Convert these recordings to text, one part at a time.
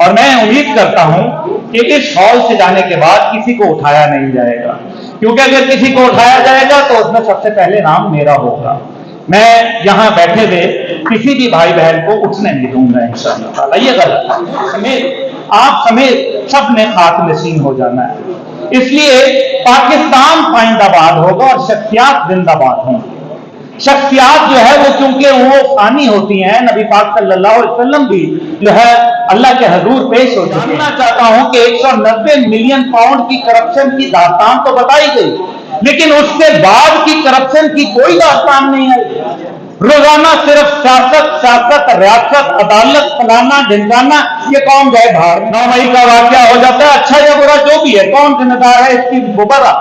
और मैं उम्मीद करता हूं कि इस हॉल से जाने के बाद किसी को उठाया नहीं जाएगा, क्योंकि अगर किसी को उठाया जाएगा तो उसमें सबसे पहले नाम मेरा होगा। मैं यहां बैठे हुए किसी भी भाई बहन को उठने नहीं दूंगा इंशाअल्लाह। ये गलत है, समेत आप समेत सब ने खाक नशीन हो जाना है। इसलिए पाकिस्तान पाइंदाबाद होगा और शख्सियात जिंदाबाद होंगी। शख्सियात जो है वो क्योंकि वो फानी होती हैं, नबी पाक सल्लल्लाहु अलैहि वसल्लम भी जो है अल्लाह के हजूर पेश हो जाते हैं। जानना चाहता हूं कि 190 मिलियन पाउंड की करप्शन की दास्तान तो बताई गई, लेकिन उसके बाद की करप्शन की कोई दास्तान नहीं आई। रोजाना सिर्फ सियासत रियासत अदालत फलाना ढिमकाना, ये कौन जाए बाहर। 9 मई का वाकया हो जाता है, अच्छा या बुरा जो भी है, कौन जिम्मेदार है इसकी बुबरा,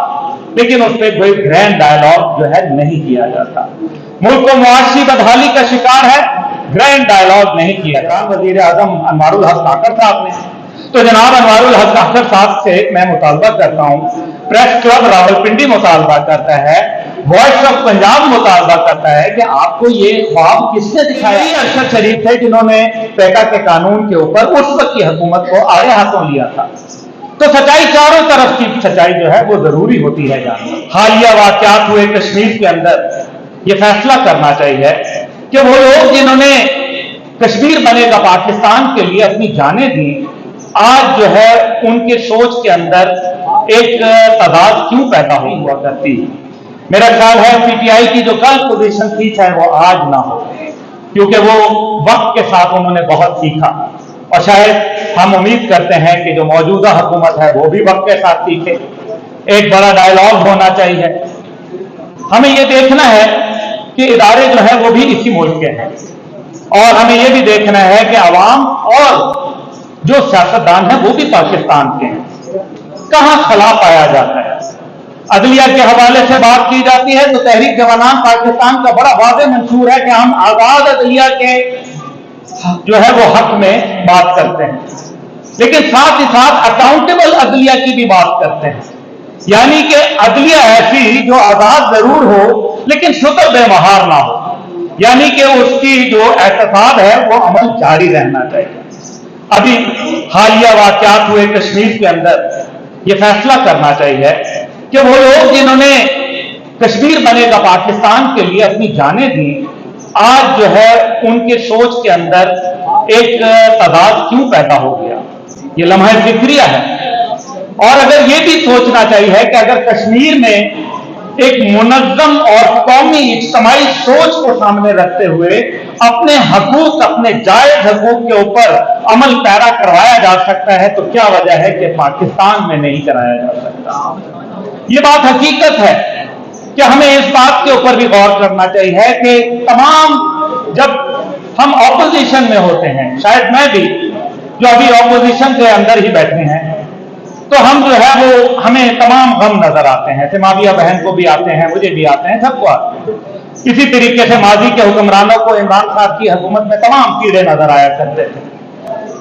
लेकिन उस पर कोई ग्रैंड डायलॉग जो है नहीं किया जाता। मुल्क को मुआशी बदहाली का शिकार है, ग्रैंड डायलॉग नहीं किया जाता। वजीर आजम अनवारुल हक काकर साहब ने तो जनाब अनवारुल हक काकर साहब से मैं मुतालबा करता हूं, प्रेस क्लब रावलपिंडी मुतालबा करता है, वॉइस ऑफ पंजाब मुतालबा करता है कि आपको ये ख्वाब किसने दिखाया। अरशद शरीफ थे जिन्होंने पैका के कानून के ऊपर उस वक्त की हुकूमत को आड़े हाथों लिया था। तो सच्चाई, चारों तरफ की सच्चाई जो है वो जरूरी होती है जानना। हालिया वाकयात हुए कश्मीर के अंदर, ये फैसला करना चाहिए कि वो लोग जिन्होंने कश्मीर बनेगा पाकिस्तान के लिए अपनी जानें दी, आज जो है उनके सोच के अंदर एक तादाद क्यों पैदा हुआ करती है। मेरा ख्याल है पीटीआई की जो कल पोजीशन थी चाहे वो आज ना हो, क्योंकि वो वक्त के साथ उन्होंने बहुत सीखा, और शायद हम उम्मीद करते हैं कि जो मौजूदा हुकूमत है वो भी वक्त के साथ सीखे। एक बड़ा डायलॉग होना चाहिए। हमें ये देखना है कि इदारे जो है वो भी इसी मुल्क के हैं, और हमें ये भी देखना है कि अवाम और जो सियासतदान है वो भी पाकिस्तान के हैं। कहां खला पाया जाता है। अदलिया के हवाले से बात की जाती है तो तहरीक जवानान पाकिस्तान का बड़ा वाज़ेह मंशूर है कि हम आजाद अदलिया के जो है वो हक में बात करते हैं, लेकिन साथ ही साथ अकाउंटेबल अदलिया की भी बात करते हैं। यानी कि अदलिया ऐसी जो आजाद जरूर हो लेकिन शुक्र बेमहार ना हो, यानी कि उसकी जो एहतसाब है वो अमल जारी रहना चाहिए। अभी हालिया वाकयात हुए कश्मीर के अंदर, ये फैसला करना चाहिए कि वो लोग जिन्होंने कश्मीर बनेगा पाकिस्तान के लिए अपनी जानें दी, आज जो है उनके सोच के अंदर एक तादाद क्यों पैदा हो गया। ये लम्हा जिक्रिया है। और अगर ये भी सोचना चाहिए कि अगर कश्मीर में एक मुनज़्ज़म और कौमी इज्तिमाई सोच को सामने रखते हुए अपने हकूक, अपने जायज हकूक के ऊपर अमल पैरा करवाया जा सकता है, तो क्या वजह है कि पाकिस्तान में नहीं कराया जा सकता। ये बात हकीकत है कि हमें इस बात के ऊपर भी गौर करना चाहिए कि तमाम, जब हम ऑपोजिशन में होते हैं, शायद मैं भी जो अभी ऑपोजिशन के अंदर ही बैठे हैं, तो हम जो है वो हमें तमाम गम नजर आते हैं। सिमाविया बहन को भी आते हैं, मुझे भी आते हैं, सबको आते हैं। इसी तरीके से माजी के हुक्मरानों को इमरान साहब की हुकूमत में तमाम कीड़े नजर आया करते थे।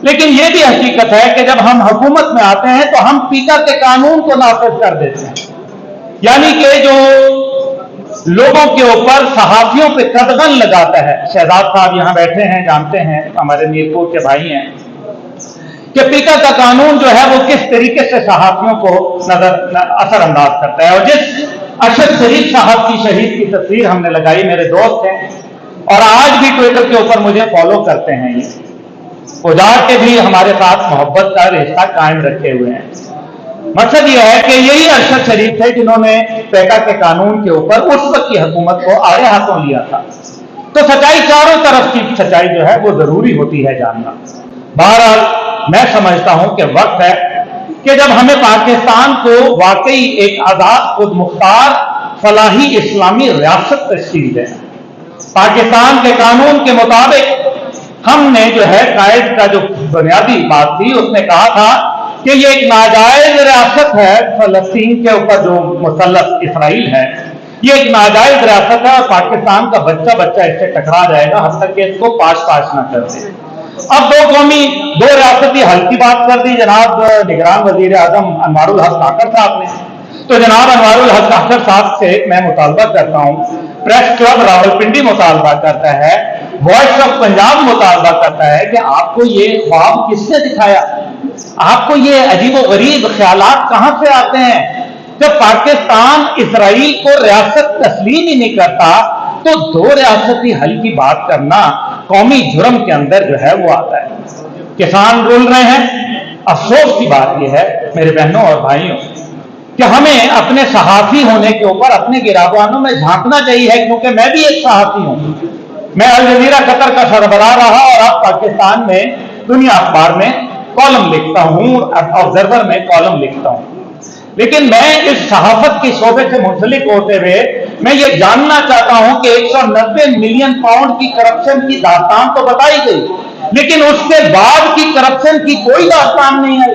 लेकिन ये भी हकीकत है कि जब हम हुकूमत में आते हैं तो हम पीका के कानून को नाफिज कर देते हैं। यानी कि जो लोगों के ऊपर, सहाफियों पे कदगन लगाता है। शहजाद साहब यहाँ बैठे हैं, जानते हैं, हमारे मीरपुर के भाई हैं, कि पीका का कानून जो है वो किस तरीके से सहाफियों को असरअंदाज करता है। और जिस अरशद शरीफ साहब की शहीद की तस्वीर हमने लगाई, मेरे दोस्त हैं और आज भी ट्विटर के ऊपर मुझे फॉलो करते हैं, ये उजाड़ के भी हमारे साथ मोहब्बत का रिश्ता कायम रखे हुए हैं। मकसद ये है कि यही अरशद शरीफ थे जिन्होंने पैका के कानून के ऊपर उस वक्त की हुकूमत को आड़े हाथों लिया था। तो सच्चाई, चारों तरफ की सच्चाई जो है वो जरूरी होती है जानना। बहरहाल मैं समझता हूं कि वक्त है कि जब हमें पाकिस्तान को वाकई एक आजाद खुद मुख्तार फलाही इस्लामी रियासत तश्कील देना। पाकिस्तान के कानून के मुताबिक हमने जो है कायद का जो बुनियादी बात थी उसने कहा था कि ये एक नाजायज रियासत है, फलस्तीन के ऊपर जो मुसल्लत इसराइल है, ये एक नाजायज रियासत है और पाकिस्तान का बच्चा बच्चा इससे टकरा जाएगा हद तक कि इसको पाश ना कर दे। अब दो रियासती हल की बात कर दी जनाब निगरान वजीर आजम अनवारुल हक काकर साहब ने। तो जनाब अनवारुल हक काकर साहब से मैं मुतालबा करता हूं, प्रेस क्लब रावलपिंडी मुतालबा करता है, वॉइस ऑफ पंजाब मुतालबा करता है कि आपको ये ख्वाब किसने दिखाया, आपको ये अजीबोगरीब ख्यालात कहां से आते हैं। जब पाकिस्तान इसराइल को रियासत तस्लीम ही नहीं करता तो दो रियासती हल की बात करना कौमी जुर्म के अंदर जो है वो आता है। किसान रुल रहे हैं। अफसोस की बात यह है मेरे बहनों और भाइयों कि हमें अपने सहाफी होने के ऊपर अपने गिराबानों में झांकना चाहिए, क्योंकि मैं भी एक सहाफी हूं। मैं अल जजीरा कतर का सरबराह रहा और अब पाकिस्तान में दुनिया अखबार में कॉलम लिखता हूं, ऑब्जर्वर में कॉलम लिखता हूं। लेकिन मैं इस सहाफत के शोबे से मुंसलिक होते हुए मैं ये जानना चाहता हूं कि 190 मिलियन पाउंड की करप्शन की दास्तान तो बताई गई, लेकिन उसके बाद की करप्शन की कोई दास्तान नहीं आई।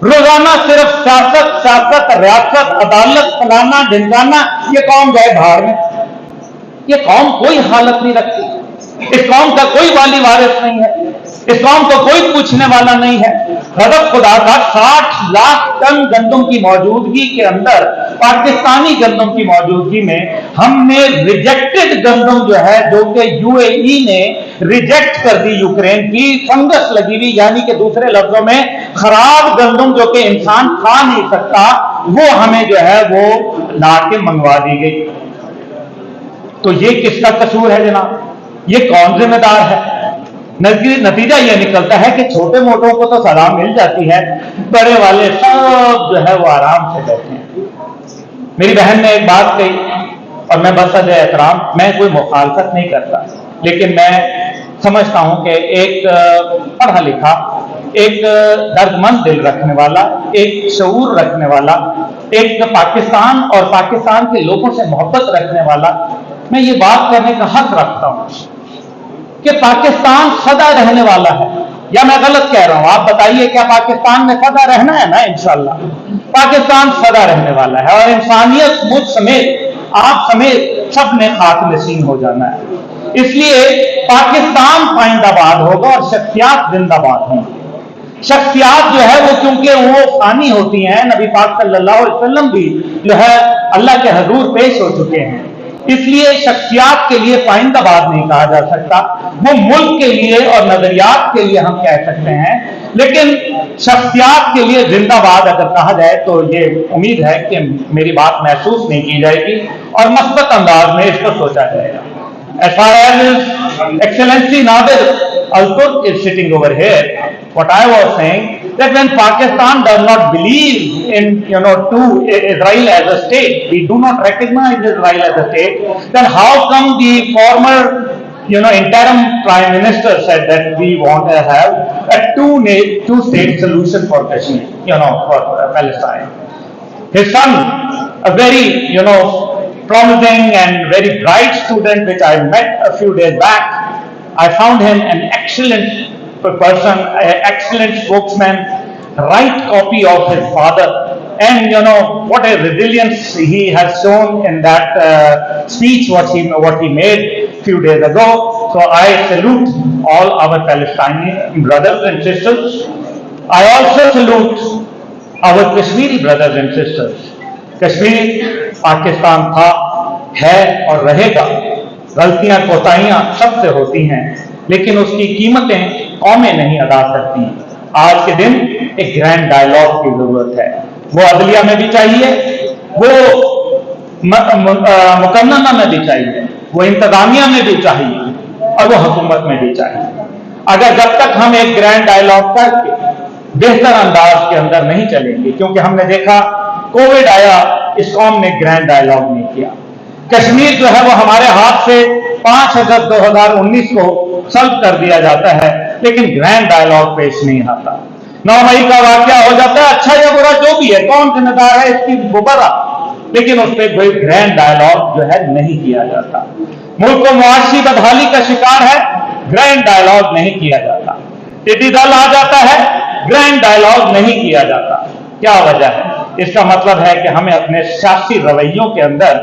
रोजाना सिर्फ सियासत सियासत, रियासत, अदालत, फलाना ढिमकाना, ये कौम जाए भाड़ में। ये कौम कोई हालत नहीं रखती, इस कौम का कोई वाली वारिस नहीं है, इस कौम को कोई पूछने वाला नहीं है। गजब खुदा का 60 लाख टन गंदम की मौजूदगी के अंदर, पाकिस्तानी गंदम की मौजूदगी में हमने रिजेक्टेड गंदम जो है, जो कि यूएई ने रिजेक्ट कर दी, यूक्रेन की फंगस लगी हुई, यानी कि दूसरे लफ्जों में खराब गंदम जो कि इंसान खा नहीं सकता, वो हमें जो है वो ला के मंगवा दी गई। तो ये किसका कसूर है जनाब? ये कौन जिम्मेदार है? नतीजा ये निकलता है कि छोटे मोटों को तो सलाह मिल जाती है, बड़े वाले सब जो है वो आराम से बैठे हैं। मेरी बहन ने एक बात कही और मैं बस एहतराम, मैं कोई मुखालफत नहीं करता, लेकिन मैं समझता हूं कि एक पढ़ा लिखा, एक दर्दमंद दिल रखने वाला, एक शऊर रखने वाला, एक पाकिस्तान और पाकिस्तान के लोगों से मोहब्बत रखने वाला, मैं ये बात करने का हक रखता हूं कि पाकिस्तान सदा रहने वाला है। या मैं गलत कह रहा हूं? आप बताइए, क्या पाकिस्तान में सदा रहना है ना? इंशाअल्लाह पाकिस्तान सदा रहने वाला है और इंसानियत मुझ समेत, आप समेत सब ने खाक नसीन हो जाना है। इसलिए पाकिस्तान पाइंदाबाद होगा और शख्सियात जिंदाबाद होंगी। शख्सियात जो है वो क्योंकि वो फानी होती हैं, नबी पाक सल्लल्लाहु अलैहि वसल्लम भी जो है अल्लाह के हजूर पेश हो चुके हैं, इसलिए शख्सियात के लिए पाइंदाबाद नहीं कहा जा सकता, वो मुल्क के लिए और नजरियात के लिए हम कह सकते हैं। लेकिन शख्सियात के लिए जिंदाबाद अगर कहा जाए तो ये उम्मीद है कि मेरी बात महसूस नहीं की जाएगी और मस्बत अंदाज में इसको सोचा जाएगा। As far as Excellency Nadir Al-Turk is sitting over here, what I was saying, that when Pakistan does not believe in, to Israel as a state, we do not recognize Israel as a state, then how come the former, interim Prime Minister said that we want to have a two-state solution for Kashmir, for Palestine. His son, a very, promising and very bright student, which I met a few days back, I found him an excellent person, an excellent spokesman, right copy of his father, and what a resilience he has shown in that speech what he made a few days ago. So I salute all our Palestinian brothers and sisters. I also salute our Kashmiri brothers and sisters. Kashmir Pakistan था, है और रहेगा। गलतियां कोताहियां सबसे होती हैं, लेकिन उसकी कीमतें कौमें नहीं अदा करती। आज के दिन एक ग्रैंड डायलॉग की जरूरत है। वो अदलिया में भी चाहिए, वो मुकन्नना में भी चाहिए, वो इंतजामिया में भी चाहिए और वो हुकूमत में भी चाहिए। अगर जब तक हम एक ग्रैंड डायलॉग करके बेहतर अंदाज के अंदर नहीं चलेंगे, क्योंकि हमने देखा कोविड आया, इस कौम ने ग्रैंड डायलॉग नहीं किया। कश्मीर जो है वो हमारे हाथ से 5 अगस्त 2019 को सल्व कर दिया जाता है, लेकिन ग्रैंड डायलॉग पेश नहीं आता। 9 मई का वाकया हो जाता है, अच्छा या बुरा जो भी है, कौन जिम्मेदार है इसकी बुबरा, लेकिन उस पर कोई ग्रैंड डायलॉग जो है नहीं किया जाता। मुल्क को मुआशी बदहाली का शिकार है, ग्रैंड डायलॉग नहीं किया जाता। टिड्डी दल आ जाता है, ग्रैंड डायलॉग नहीं किया जाता। क्या वजह है? इसका मतलब है कि हमें अपने सियासी रवैयों के अंदर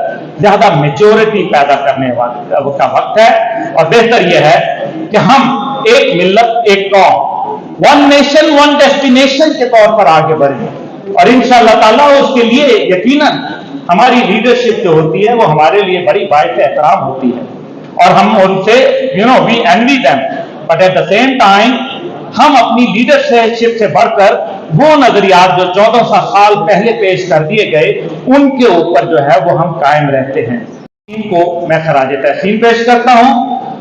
ज्यादा मेच्योरिटी पैदा करने का वक्त है, और बेहतर यह है कि हम एक मिल्लत एक कौम, वन नेशन वन डेस्टिनेशन के तौर पर आगे बढ़ें, और इंशाअल्लाह ताला उसके लिए यकीनन हमारी लीडरशिप जो होती है वो हमारे लिए बड़ी बाइस एहतराम होती है और हम उनसे we envy them, but at the same time हम अपनी लीडरशिप से बढ़कर वो नजरियात जो 1400 साल पहले पेश कर दिए गए उनके ऊपर जो है वो हम कायम रहते हैं। इनको मैं खराज तहसीन पेश करता हूं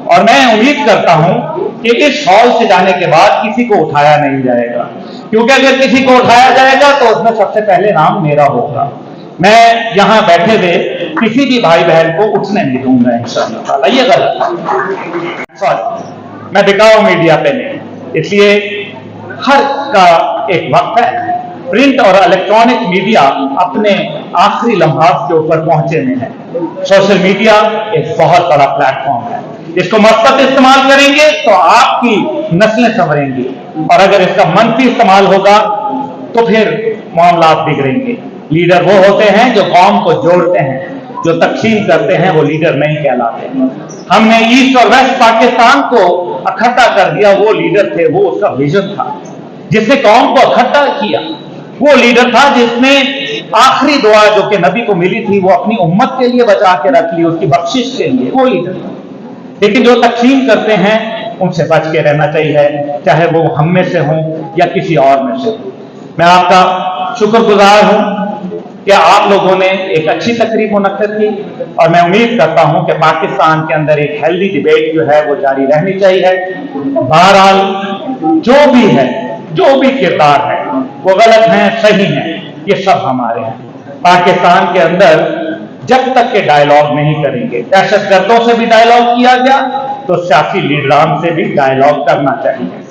और मैं उम्मीद करता हूं कि इस हॉल से जाने के बाद किसी को उठाया नहीं जाएगा, क्योंकि अगर किसी को उठाया जाएगा तो उसमें सबसे पहले नाम मेरा होगा। मैं यहां बैठे हुए किसी भी भाई बहन को उठने नहीं दूंगा इंशाअल्लाह। ये गलत, सॉरी, मैं बिकाऊ मीडिया पे नहीं, इसलिए हर का एक वक्त है। प्रिंट और इलेक्ट्रॉनिक मीडिया अपने आखिरी लम्हात के ऊपर पहुंचे में है। सोशल मीडिया एक बहुत बड़ा प्लेटफॉर्म है, इसको मस्बत इस्तेमाल करेंगे तो आपकी नस्लें संवरेंगी, और अगर इसका मनफी इस्तेमाल होगा तो फिर मामला बिगड़ेंगे। लीडर वो होते हैं जो कौम को जोड़ते हैं, जो तकसीम करते हैं वो लीडर नहीं कहलाते। हमने ईस्ट और वेस्ट पाकिस्तान को इकट्ठा कर दिया, वो लीडर थे, वो उसका विजन था जिसने कौम को इकट्ठा किया। वो लीडर था जिसने आखिरी दुआ जो कि नबी को मिली थी वो अपनी उम्मत के लिए बचा के रख ली, उसकी बख्शिश के लिए, वो लीडर था। लेकिन जो तकसीम करते हैं उनसे बच के रहना चाहिए, चाहे वो हम में से हों या किसी और में से हो। मैं आपका शुक्रगुजार हूं कि आप लोगों ने एक अच्छी तकरीब मुनक्किद की, और मैं उम्मीद करता हूं कि पाकिस्तान के अंदर एक हेल्दी डिबेट जो है वो जारी रहनी चाहिए। बहरहाल जो भी है, जो भी किरदार है, वो गलत हैं, सही हैं, ये सब हमारे हैं। पाकिस्तान के अंदर जब तक के डायलॉग नहीं करेंगे, दहशतगर्दों से भी डायलॉग किया गया तो सियासी लीडरान से भी डायलॉग करना चाहिए।